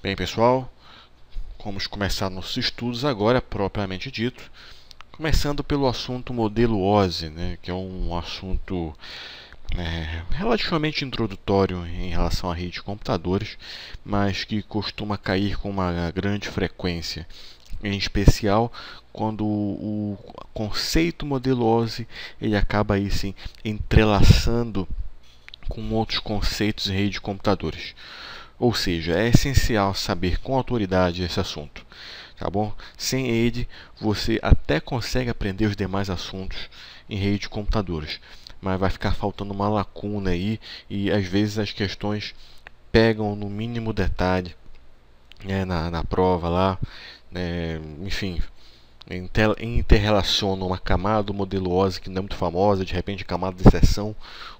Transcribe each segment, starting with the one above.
Bem, pessoal, vamos começar nossos estudos agora, propriamente dito, começando pelo assunto modelo OSI, que é um assunto relativamente introdutório em relação à rede de computadores, mas que costuma cair com uma grande frequência, em especial quando o conceito modelo OSI ele acaba aí se entrelaçando com outros conceitos em rede de computadores. Ou seja, é essencial saber com autoridade esse assunto, tá bom? Sem ele, você até consegue aprender os demais assuntos em rede de computadores, mas vai ficar faltando uma lacuna aí e às vezes as questões pegam no mínimo detalhe na prova lá, enfim, interrelacionam uma camada do modelo OSI que não é muito famosa, de repente camada de seção,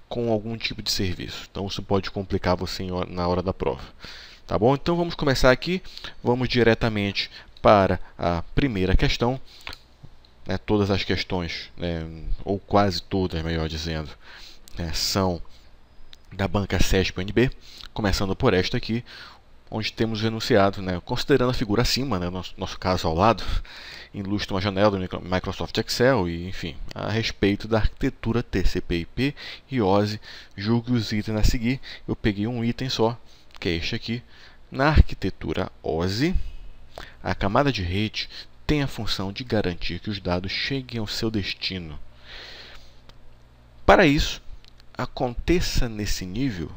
com algum tipo de serviço. Então isso pode complicar você na hora da prova. Tá bom? Então vamos começar aqui. Vamos diretamente para a primeira questão. Todas as questões, ou quase todas, melhor dizendo, são da banca CESP-UNB. Começando por esta aqui, onde temos o enunciado, considerando a figura acima, nosso caso ao lado, ilustra uma janela do Microsoft Excel e, enfim, a respeito da arquitetura TCP/IP e OSI, julgue os itens a seguir. Eu peguei um item só, que é este aqui. Na arquitetura OSI, a camada de rede tem a função de garantir que os dados cheguem ao seu destino. Para isso, aconteça nesse nível,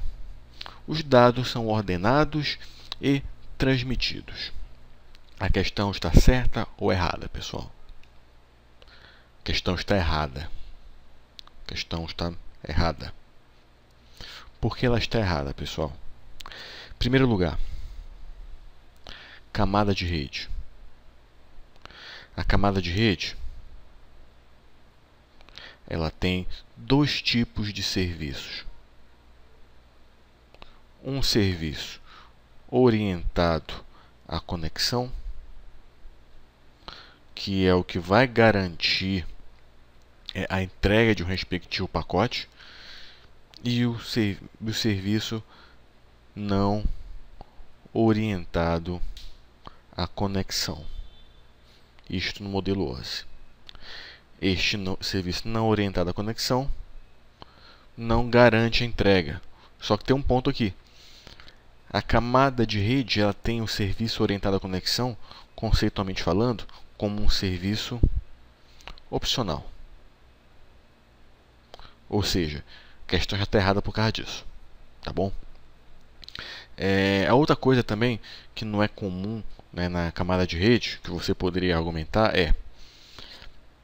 os dados são ordenados e transmitidos. A questão está certa ou errada, pessoal? A questão está errada. A questão está errada. Por que ela está errada, pessoal? Em primeiro lugar, camada de rede. A camada de rede ela tem dois tipos de serviços. Um serviço orientado à conexão, que é o que vai garantir a entrega de um respectivo pacote, e o serviço não orientado à conexão. Isto no modelo OSI. Este serviço não orientado à conexão não garante a entrega. Só que tem um ponto aqui. A camada de rede ela tem o serviço orientado à conexão, conceitualmente falando, como um serviço opcional. Ou seja, a questão já está errada por causa disso. Tá bom? A outra coisa também que não é comum na camada de rede, que você poderia argumentar,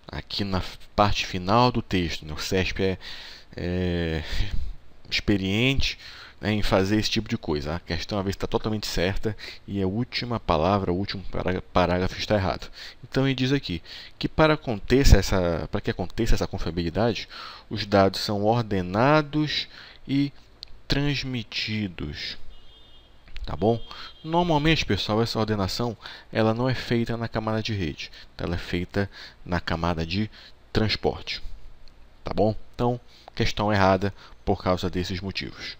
aqui na parte final do texto. O CESP é experiente em fazer esse tipo de coisa. A questão às vezes está totalmente certa e a última palavra, o último parágrafo está errado. Então ele diz aqui que para que aconteça essa confiabilidade, os dados são ordenados e transmitidos. Tá bom? Normalmente, pessoal, essa ordenação ela não é feita na camada de rede, ela é feita na camada de transporte. Tá bom? Então, questão errada por causa desses motivos.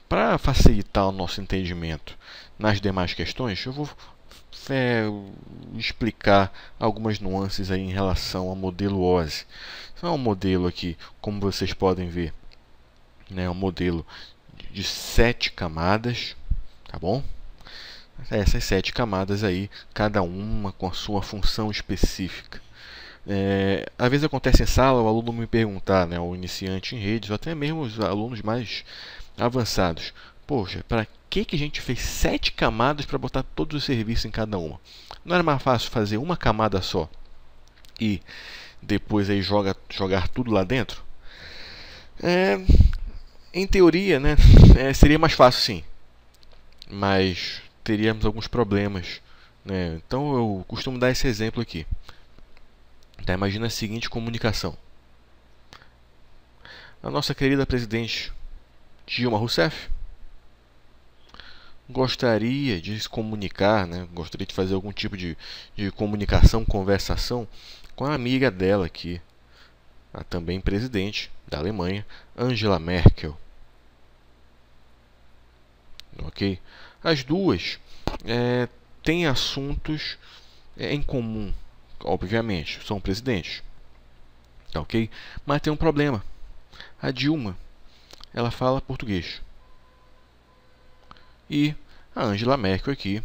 Para facilitar o nosso entendimento nas demais questões, eu vou explicar algumas nuances aí em relação ao modelo OSI. Então, é um modelo aqui, como vocês podem ver, um modelo de 7 camadas, tá bom? Essas 7 camadas aí, cada uma com a sua função específica. Às vezes acontece em sala o aluno me perguntar, o iniciante em redes, ou até mesmo os alunos mais avançados: poxa, para que a gente fez 7 camadas para botar todos os serviços em cada uma? Não era mais fácil fazer uma camada só e depois aí jogar tudo lá dentro? Em teoria, seria mais fácil sim, mas teríamos alguns problemas. Então eu costumo dar esse exemplo aqui. Imagina a seguinte comunicação. A nossa querida presidente Dilma Rousseff gostaria de se comunicar, gostaria de fazer algum tipo de comunicação, conversação com a amiga dela aqui, a também presidente da Alemanha, Angela Merkel. ok? As duas têm assuntos em comum, obviamente, são presidentes, ok? Mas tem um problema. A Dilma, ela fala português. E a Angela Merkel aqui,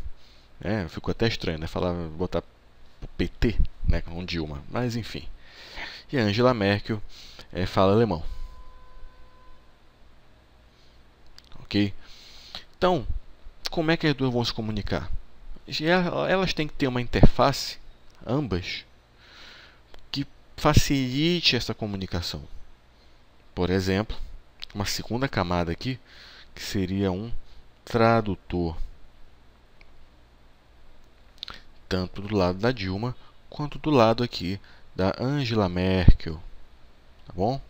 ficou até estranho, né? Botar PT, né, com Dilma, mas enfim. E a Angela Merkel fala alemão. Ok? Então, como é que as duas vão se comunicar? Elas têm que ter uma interface, ambas, que facilite essa comunicação. Por exemplo, uma segunda camada aqui, que seria um tradutor, tanto do lado da Dilma quanto do lado aqui da Angela Merkel, tá bom?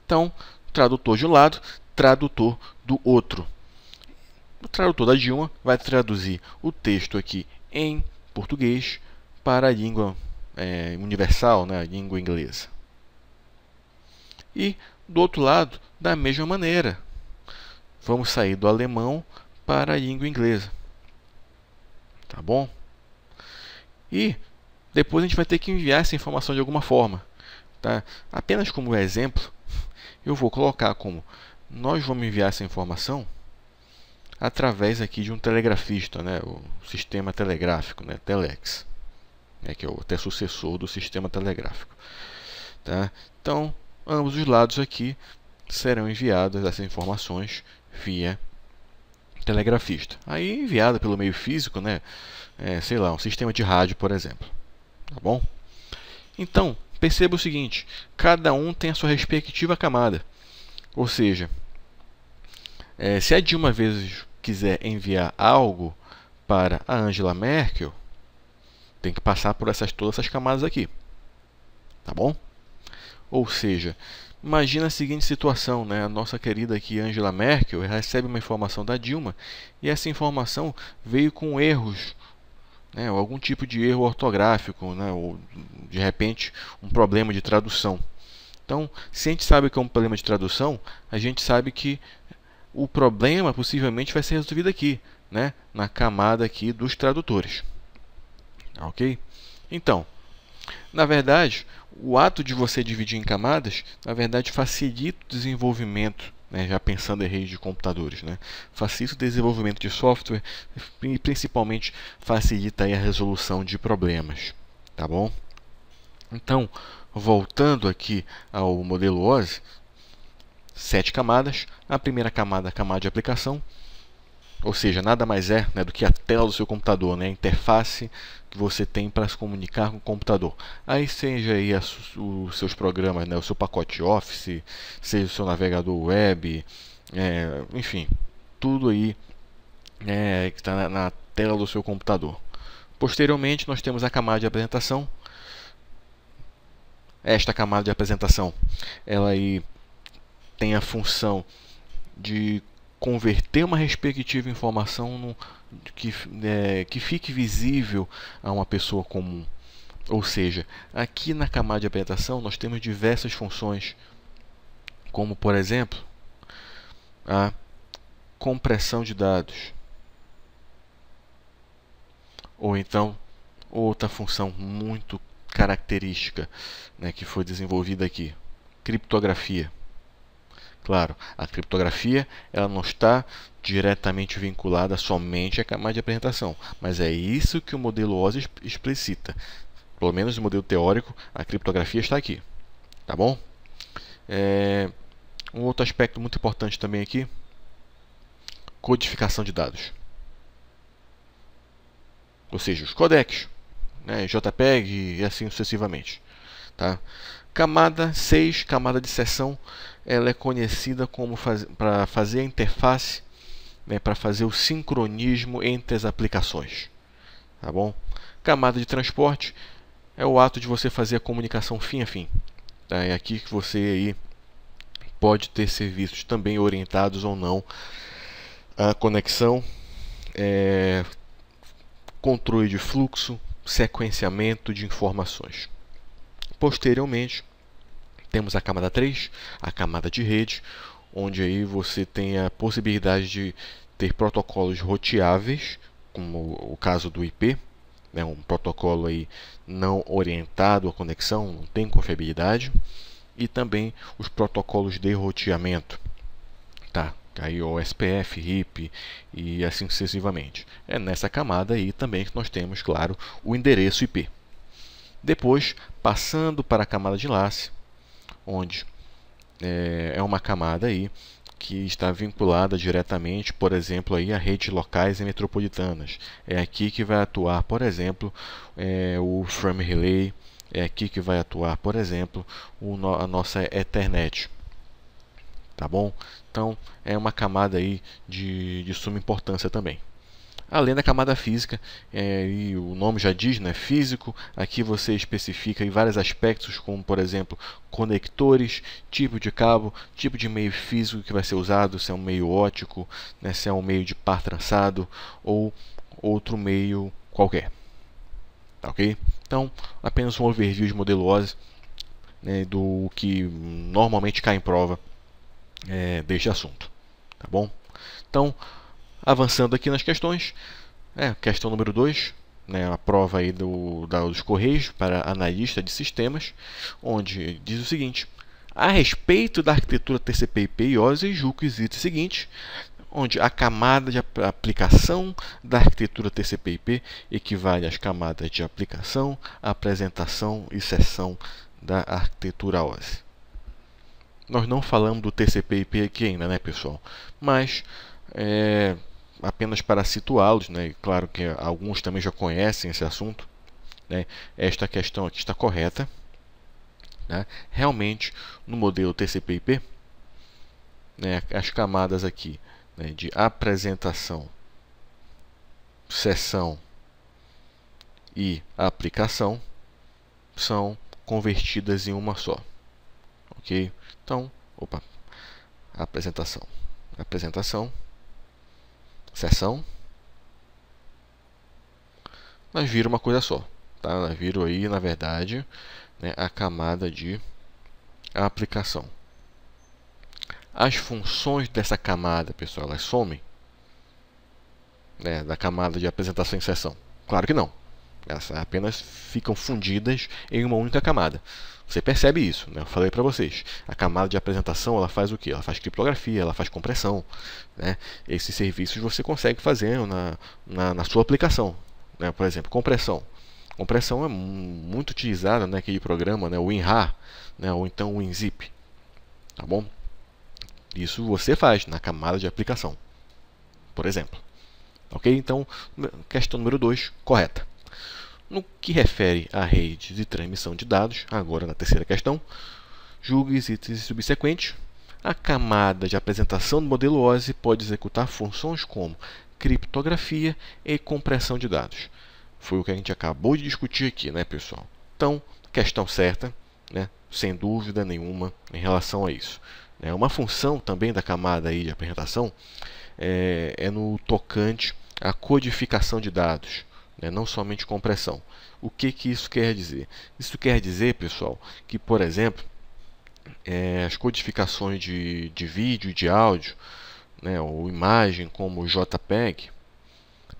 Então, tradutor de um lado, tradutor do outro. O tradutor da Dilma vai traduzir o texto aqui em português para a língua universal, né, a língua inglesa. E do outro lado, da mesma maneira, vamos sair do alemão para a língua inglesa. Tá bom? E depois a gente vai ter que enviar essa informação de alguma forma. Tá? Apenas como exemplo, eu vou colocar como nós vamos enviar essa informação através aqui de um telegrafista, né? O sistema telegráfico, né? Telex, que é o até sucessor do sistema telegráfico. Tá? Então, ambos os lados aqui serão enviadas essas informações via telegrafista. Aí enviada pelo meio físico, né? Sei lá, um sistema de rádio, por exemplo. Tá bom? Então, perceba o seguinte, cada um tem a sua respectiva camada. Ou seja, se a Dilma vezes quiser enviar algo para a Angela Merkel, tem que passar por todas essas camadas aqui. Tá bom? Ou seja, imagina a seguinte situação, né? A nossa querida aqui Angela Merkel recebe uma informação da Dilma e essa informação veio com erros, né? Ou algum tipo de erro ortográfico, né? Ou de repente um problema de tradução. Então, se a gente sabe que é um problema de tradução, a gente sabe que o problema possivelmente vai ser resolvido aqui, né? Na camada aqui dos tradutores. Ok? Então, na verdade, o ato de você dividir em camadas, na verdade, facilita o desenvolvimento, né, já pensando em rede de computadores, né, facilita o desenvolvimento de software e principalmente facilita aí a resolução de problemas, tá bom? Então, voltando aqui ao modelo OSI, 7 camadas. A primeira camada, a camada de aplicação, ou seja, nada mais é, né, do que a tela do seu computador, né, a interface que você tem para se comunicar com o computador. Aí seja aí os seus programas, né, o seu pacote Office, seja o seu navegador web, enfim, tudo aí que está na tela do seu computador. Posteriormente, nós temos a camada de apresentação. Esta camada de apresentação, ela aí tem a função de converter uma respectiva informação que fique visível a uma pessoa comum. Ou seja, aqui na camada de apresentação nós temos diversas funções, como por exemplo a compressão de dados, ou então outra função muito característica, né, que foi desenvolvida aqui, criptografia. Claro, a criptografia ela não está diretamente vinculada somente à camada de apresentação, mas é isso que o modelo OSI explicita. Pelo menos no modelo teórico, a criptografia está aqui. Tá bom? Um outro aspecto muito importante também aqui, codificação de dados. Ou seja, os codecs, né, JPEG e assim sucessivamente. Tá? Camada 6, camada de seção, ela é conhecida como para fazer a interface, né, para fazer o sincronismo entre as aplicações. Tá bom? Camada de transporte é o ato de você fazer a comunicação fim a fim. Tá? É aqui que você aí pode ter serviços também orientados ou não à conexão, controle de fluxo, sequenciamento de informações. Posteriormente, temos a camada 3, a camada de rede, onde aí você tem a possibilidade de ter protocolos roteáveis, como o caso do IP, né, um protocolo aí não orientado à conexão, não tem confiabilidade, e também os protocolos de roteamento, tá? Aí o SPF, RIP e assim sucessivamente. É nessa camada aí também que nós temos, claro, o endereço IP. Depois, passando para a camada de enlace, onde é uma camada aí que está vinculada diretamente, por exemplo, aí a redes locais e metropolitanas. É aqui que vai atuar, por exemplo, o Frame Relay. É aqui que vai atuar, por exemplo, a nossa Ethernet. Tá bom? Então, é uma camada aí de suma importância também. Além da camada física, e o nome já diz, né, físico, aqui você especifica em vários aspectos, como por exemplo, conectores, tipo de cabo, tipo de meio físico que vai ser usado, se é um meio óptico, né, se é um meio de par trançado ou outro meio qualquer. Tá, ok? Então, apenas um overview de modelo OSI, né, do que normalmente cai em prova deste assunto. Tá bom? Então, avançando aqui nas questões, questão número 2, né, a prova aí dos Correios para analista de sistemas, onde diz o seguinte: a respeito da arquitetura TCP/IP e OSI, julgo que existe o seguinte, onde a camada de aplicação da arquitetura TCP/IP equivale às camadas de aplicação, apresentação e sessão da arquitetura OSI. Nós não falamos do TCP/IP aqui ainda, né, pessoal? Mas apenas para situá-los, né? Claro que alguns também já conhecem esse assunto, né? Esta questão aqui está correta, né? Realmente, no modelo TCP/IP, né, as camadas aqui, né, de apresentação, sessão e aplicação são convertidas em uma só, ok? Então, apresentação, sessão, nós viram uma coisa só, tá? Nós viram aí, na verdade, né, a camada de aplicação. As funções dessa camada, pessoal, elas somem, né, da camada de apresentação e sessão? Claro que não. Elas apenas ficam fundidas em uma única camada. Você percebe isso, né? Eu falei para vocês. A camada de apresentação, ela faz o quê? Ela faz criptografia, ela faz compressão, né? Esses serviços você consegue fazer na sua aplicação, né? Por exemplo, compressão. Compressão é muito utilizada naquele programa, né? O WinRAR, né? Ou então o WinZip. Tá bom? Isso você faz na camada de aplicação, por exemplo. Ok? Então, questão número 2, correta. No que refere à rede de transmissão de dados, agora na terceira questão, julgue os itens subsequentes. A camada de apresentação do modelo OSI pode executar funções como criptografia e compressão de dados. Foi o que a gente acabou de discutir aqui, né, pessoal? Então, questão certa, né, sem dúvida nenhuma em relação a isso. Uma função também da camada aí de apresentação é no tocante à codificação de dados, né, não somente compressão. O que isso quer dizer? Isso quer dizer, pessoal, que, por exemplo, as codificações de vídeo e de áudio, né, ou imagem como o JPEG,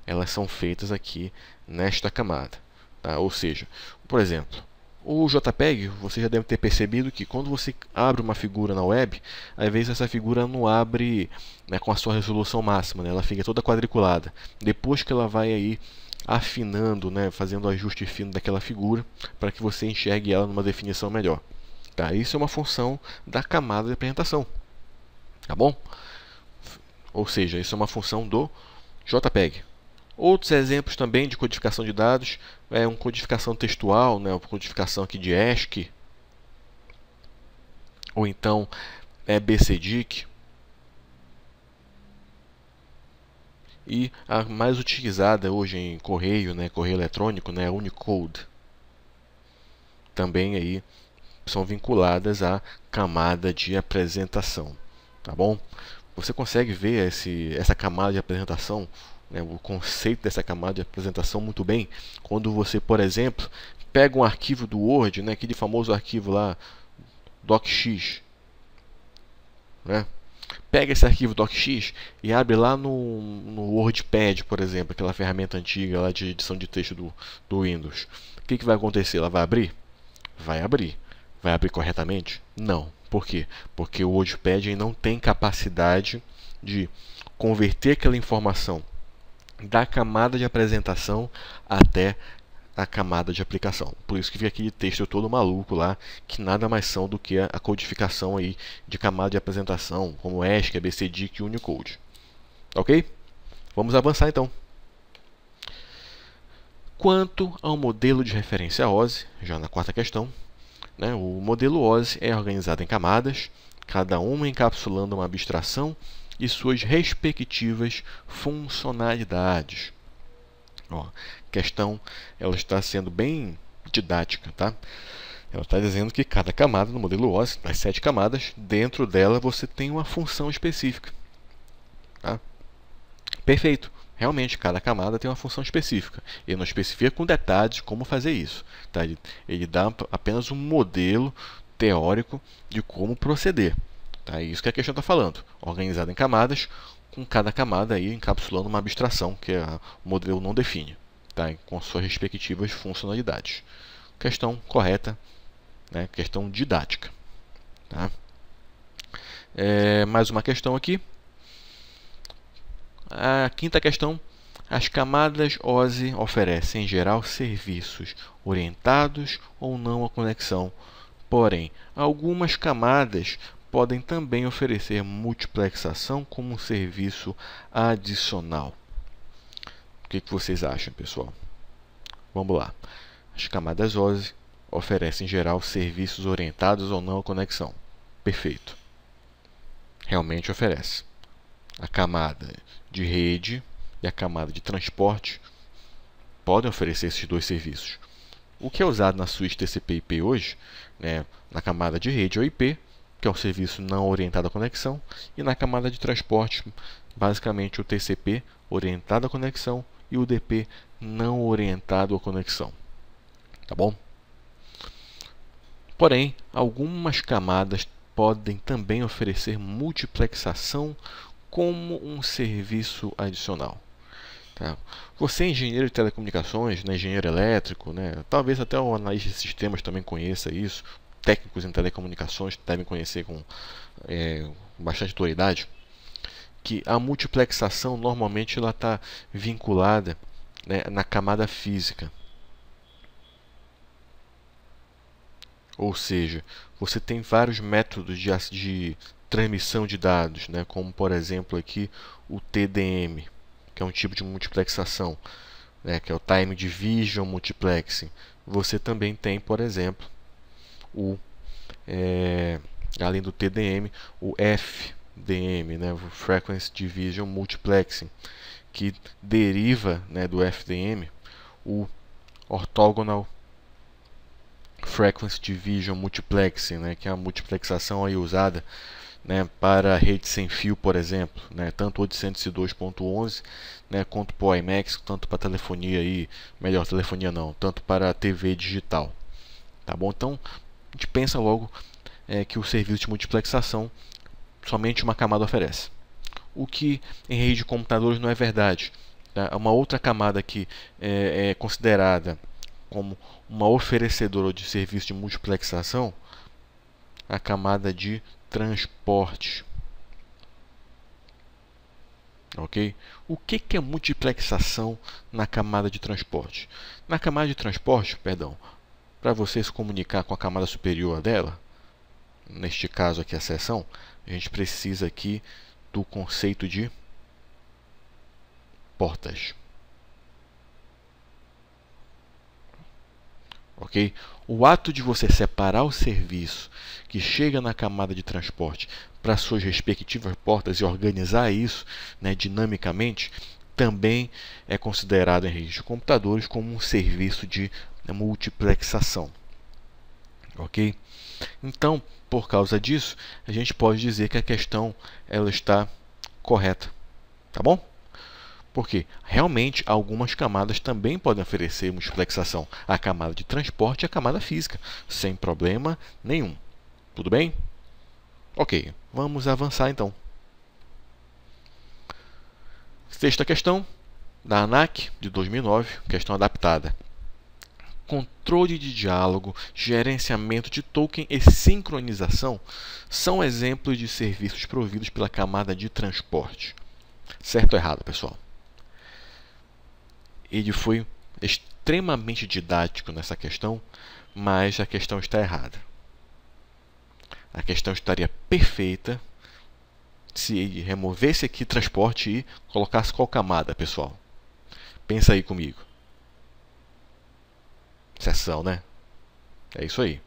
elas são feitas aqui nesta camada. Tá? Ou seja, por exemplo, o JPEG, você já deve ter percebido que quando você abre uma figura na web, às vezes essa figura não abre, né, com a sua resolução máxima, né, ela fica toda quadriculada. Depois que ela vai aí afinando, né, fazendo o ajuste fino daquela figura para que você enxergue ela numa definição melhor. Tá? Isso é uma função da camada de apresentação. Tá bom? Ou seja, isso é uma função do JPEG. Outros exemplos também de codificação de dados uma codificação textual, né, uma codificação aqui de ASCII, ou então BCDIC. E a mais utilizada hoje em correio, né, correio eletrônico, né, Unicode. Também aí são vinculadas à camada de apresentação, tá bom? Você consegue ver essa camada de apresentação, né, o conceito dessa camada de apresentação muito bem quando você, por exemplo, pega um arquivo do Word, né, aquele famoso arquivo lá, docx, né? Pega esse arquivo docx e abre lá no WordPad, por exemplo, aquela ferramenta antiga lá de edição de texto do Windows. O que vai acontecer? Ela vai abrir? Vai abrir. Vai abrir corretamente? Não. Por quê? Porque o WordPad não tem capacidade de converter aquela informação da camada de apresentação até a camada de aplicação. Por isso que fica aquele texto todo maluco lá, que nada mais são do que a codificação aí de camada de apresentação, como ASCII, ABCDIC e Unicode. Ok? Vamos avançar então. Quanto ao modelo de referência OSI, já na quarta questão, né, o modelo OSI é organizado em camadas, cada uma encapsulando uma abstração e suas respectivas funcionalidades. Ó, a questão ela está sendo bem didática, tá? Ela está dizendo que cada camada no modelo OSI, nas 7 camadas, dentro dela você tem uma função específica. Tá? Perfeito. Realmente, cada camada tem uma função específica. Ele não especifica com detalhes como fazer isso. Tá? Ele dá apenas um modelo teórico de como proceder. Tá? É isso que a questão está falando. Organizado em camadas, com cada camada aí encapsulando uma abstração que o modelo não define, tá? Com suas respectivas funcionalidades. Questão correta, né? Questão didática. Tá? Mais uma questão aqui. A quinta questão. As camadas OSI oferecem, em geral, serviços orientados ou não à conexão. Porém, algumas camadas podem também oferecer multiplexação como um serviço adicional. O que vocês acham, pessoal? Vamos lá. As camadas OSI oferecem, em geral, serviços orientados ou não à conexão. Perfeito. Realmente oferece. A camada de rede e a camada de transporte podem oferecer esses dois serviços. O que é usado na suíte TCP/IP hoje, né, na camada de rede ou IP, que é um serviço não orientado à conexão, e na camada de transporte, basicamente o TCP orientado à conexão e o UDP não orientado à conexão. Tá bom? Porém, algumas camadas podem também oferecer multiplexação como um serviço adicional. Tá? Você é engenheiro de telecomunicações, né, engenheiro elétrico, né, talvez até o analista de sistemas também conheça isso, técnicos em telecomunicações devem conhecer com bastante autoridade, que a multiplexação normalmente ela está vinculada, né, na camada física. Ou seja, você tem vários métodos de transmissão de dados, né, como por exemplo aqui o TDM, que é um tipo de multiplexação, né, que é o Time Division Multiplexing. Você também tem, por exemplo, além do TDM, o FDM, né, o Frequency Division Multiplexing, que deriva, né, do FDM, o Orthogonal Frequency Division Multiplexing, né, que é a multiplexação aí usada, né, para rede sem fio, por exemplo, né, tanto 802.11, né, quanto para o IMAX, tanto para telefonia aí, melhor telefonia não, tanto para TV digital. Tá bom? Então, a gente pensa logo que o serviço de multiplexação somente uma camada oferece. O que em rede de computadores não é verdade. Tá? Uma outra camada que é considerada como uma oferecedora de serviço de multiplexação, a camada de transporte. Ok? O que é multiplexação na camada de transporte? Na camada de transporte, perdão, para você se comunicar com a camada superior dela, neste caso aqui a seção, a gente precisa aqui do conceito de portas. Ok? O ato de você separar o serviço que chega na camada de transporte para suas respectivas portas e organizar isso, né, dinamicamente, também é considerado em redes de computadores como um serviço de multiplexação. Ok? Então, por causa disso, a gente pode dizer que a questão ela está correta. Tá bom? Porque realmente algumas camadas também podem oferecer multiplexação. A camada de transporte e a camada física, sem problema nenhum. Tudo bem? Ok, vamos avançar então. Sexta questão, da ANAC, de 2009, questão adaptada. Controle de diálogo, gerenciamento de token e sincronização são exemplos de serviços providos pela camada de transporte. Certo ou errado, pessoal? Ele foi extremamente didático nessa questão, mas a questão está errada. A questão estaria perfeita se ele removesse aqui transporte e colocasse qual camada, pessoal? Pensa aí comigo. Seção, né? É isso aí.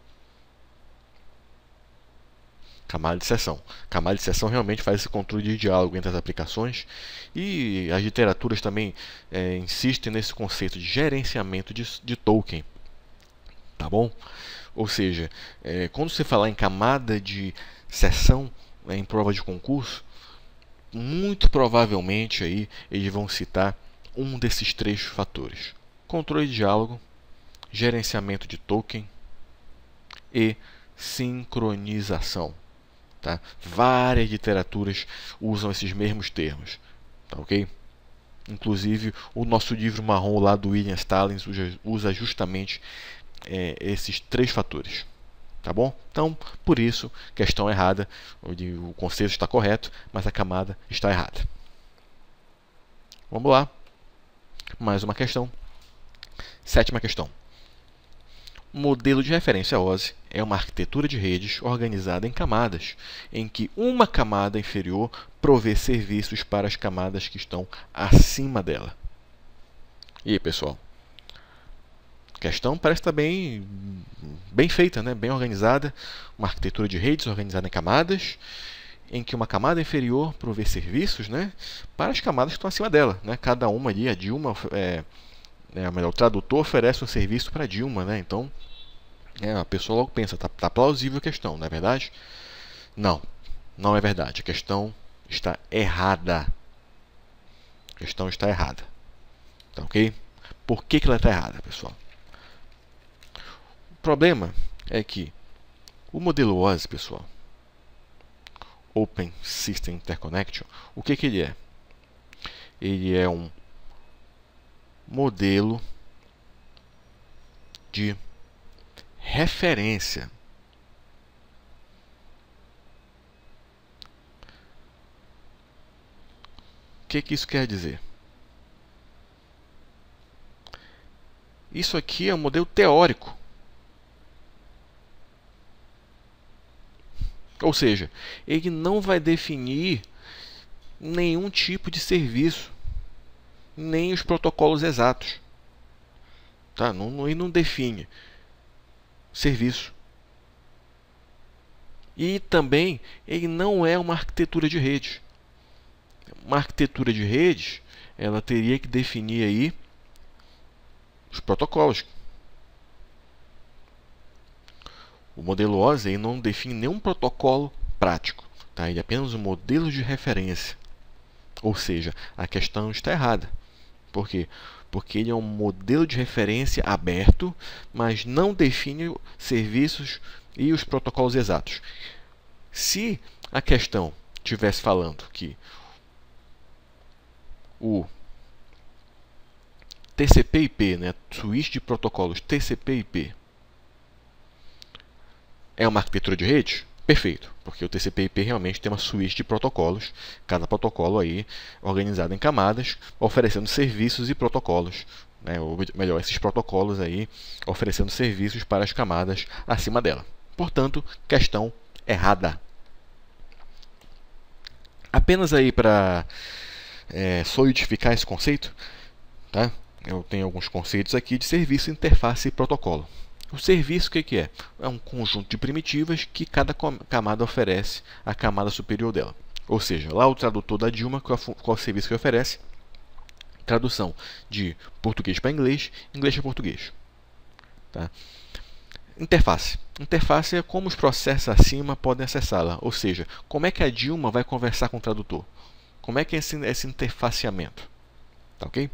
Camada de seção. Camada de seção realmente faz esse controle de diálogo entre as aplicações, e as literaturas também insistem nesse conceito de gerenciamento de token. Tá bom? Ou seja, quando você falar em camada de seção em prova de concurso, muito provavelmente aí eles vão citar um desses três fatores: controle de diálogo, gerenciamento de token e sincronização. Tá? Várias literaturas usam esses mesmos termos. Tá, ok? Inclusive, o nosso livro marrom lá do William Stallings usa justamente esses três fatores. Tá bom? Então, por isso, questão errada. O conceito está correto, mas a camada está errada. Vamos lá. Mais uma questão. Sétima questão. Modelo de referência OSI é uma arquitetura de redes organizada em camadas, em que uma camada inferior provê serviços para as camadas que estão acima dela. E aí, pessoal? A questão parece estar bem feita, né? Bem organizada. Uma arquitetura de redes organizada em camadas, em que uma camada inferior provê serviços, né, para as camadas que estão acima dela. Né? Cada uma ali, a Dilma, o tradutor oferece um serviço para a Dilma, né? Então, a pessoa logo pensa, tá plausível a questão, não é verdade? Não, não é verdade. A questão está errada. A questão está errada. Tá ok? Por que ela está errada, pessoal? O problema é que o modelo OSI, pessoal, Open System Interconnection, o que ele é? Ele é um modelo de referência. O que isso quer dizer? Isso aqui é um modelo teórico. Ou seja, ele não vai definir nenhum tipo de serviço, nem os protocolos exatos. Tá? Ele não define serviço. E também ele não é uma arquitetura de redes. Uma arquitetura de redes, ela teria que definir aí os protocolos. O modelo OSI não define nenhum protocolo prático. Tá? Ele é apenas um modelo de referência. Ou seja, a questão está errada. Por quê? Porque ele é um modelo de referência aberto, mas não define serviços e os protocolos exatos. Se a questão estivesse falando que o TCP/IP, né, switch de protocolos TCP/IP, é uma arquitetura de rede? Perfeito, porque o TCP/IP realmente tem uma suíte de protocolos, cada protocolo aí organizado em camadas, oferecendo serviços e protocolos, né? Ou melhor, esses protocolos aí oferecendo serviços para as camadas acima dela. Portanto, questão errada. Apenas aí para solidificar esse conceito, tá? Eu tenho alguns conceitos aqui de serviço, interface e protocolo. O serviço, o que é? É um conjunto de primitivas que cada camada oferece à camada superior dela. Ou seja, lá o tradutor da Dilma, qual é o serviço que oferece? Tradução de português para inglês, inglês para português. Tá? Interface. Interface é como os processos acima podem acessá-la. Ou seja, como é que a Dilma vai conversar com o tradutor? Como é que é esse interfaceamento? Tá, ok?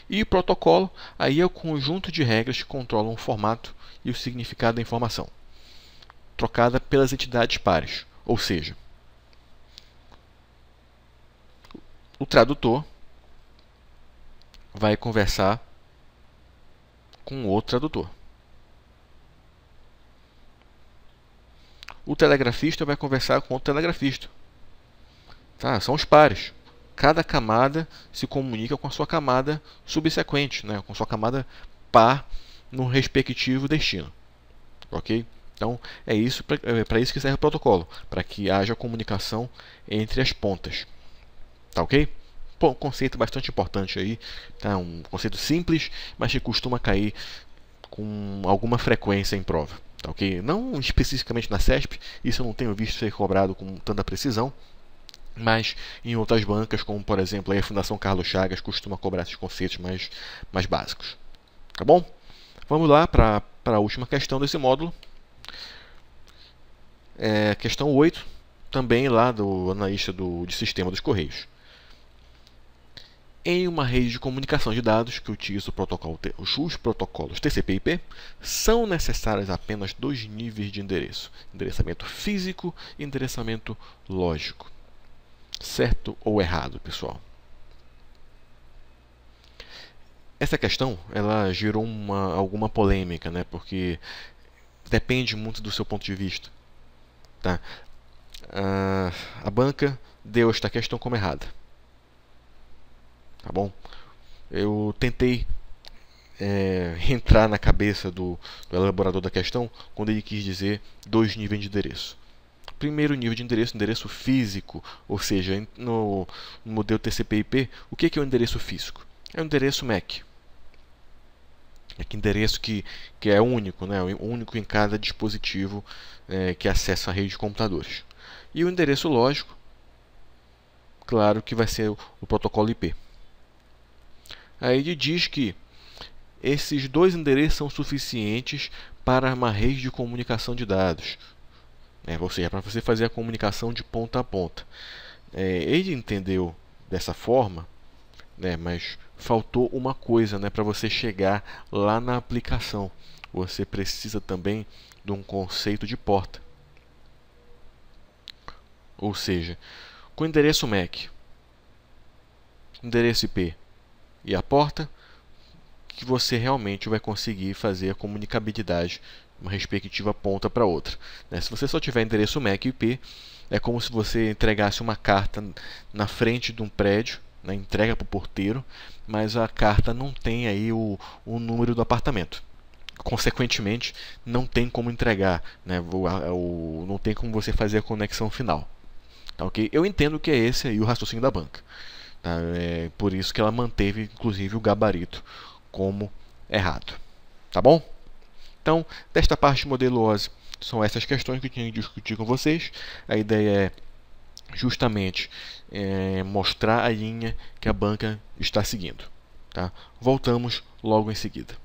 E o protocolo aí é o conjunto de regras que controlam o formato e o significado da informação, trocada pelas entidades pares. Ou seja, o tradutor vai conversar com outro tradutor. O telegrafista vai conversar com outro telegrafista. Tá? São os pares. Cada camada se comunica com a sua camada subsequente, né? Com a sua camada par no respectivo destino. Ok? Então, é isso para isso que serve o protocolo, para que haja comunicação entre as pontas. Tá ok? Pô, um conceito bastante importante aí, tá? Um conceito simples, mas que costuma cair com alguma frequência em prova. Tá ok? Não especificamente na CESP, isso eu não tenho visto ser cobrado com tanta precisão, mas em outras bancas, como por exemplo a Fundação Carlos Chagas, costuma cobrar esses conceitos mais básicos. Tá bom? Vamos lá para a última questão desse módulo. Questão 8, também lá do analista de sistema dos Correios. Em uma rede de comunicação de dados que utiliza os protocolos TCP/IP, são necessários apenas 2 níveis de endereço: endereçamento físico e endereçamento lógico. Certo ou errado, pessoal? Essa questão ela gerou alguma polêmica, né? Porque depende muito do seu ponto de vista. Tá? A banca deu esta questão como errada. Tá bom? Eu tentei entrar na cabeça do elaborador da questão quando ele quis dizer 2 níveis de endereço. Primeiro nível de endereço físico, ou seja, no modelo TCP/IP, o que é o endereço físico? É o endereço MAC. É que endereço que é único, né? Único em cada dispositivo que acessa a rede de computadores. E o endereço lógico, claro que vai ser o protocolo IP. Aí ele diz que esses 2 endereços são suficientes para uma rede de comunicação de dados. Ou seja, para você fazer a comunicação de ponta a ponta. Ele entendeu dessa forma, mas faltou uma coisa, para você chegar lá na aplicação. Você precisa também de um conceito de porta. Ou seja, com o endereço MAC, endereço IP e a porta, que você realmente vai conseguir fazer a comunicabilidade de uma respectiva ponta para outra. Se você só tiver endereço MAC e IP, é como se você entregasse uma carta na frente de um prédio, entrega para o porteiro, mas a carta não tem aí o número do apartamento. Consequentemente, não tem como entregar, não tem como você fazer a conexão final. Tá, okay? Eu entendo que é esse aí o raciocínio da banca. Tá? É por isso que ela manteve, inclusive, o gabarito como errado. Tá bom? Então, desta parte de modelo OSI, são essas questões que eu tinha que discutir com vocês. A ideia é justamente mostrar a linha que a banca está seguindo. Tá? Voltamos logo em seguida.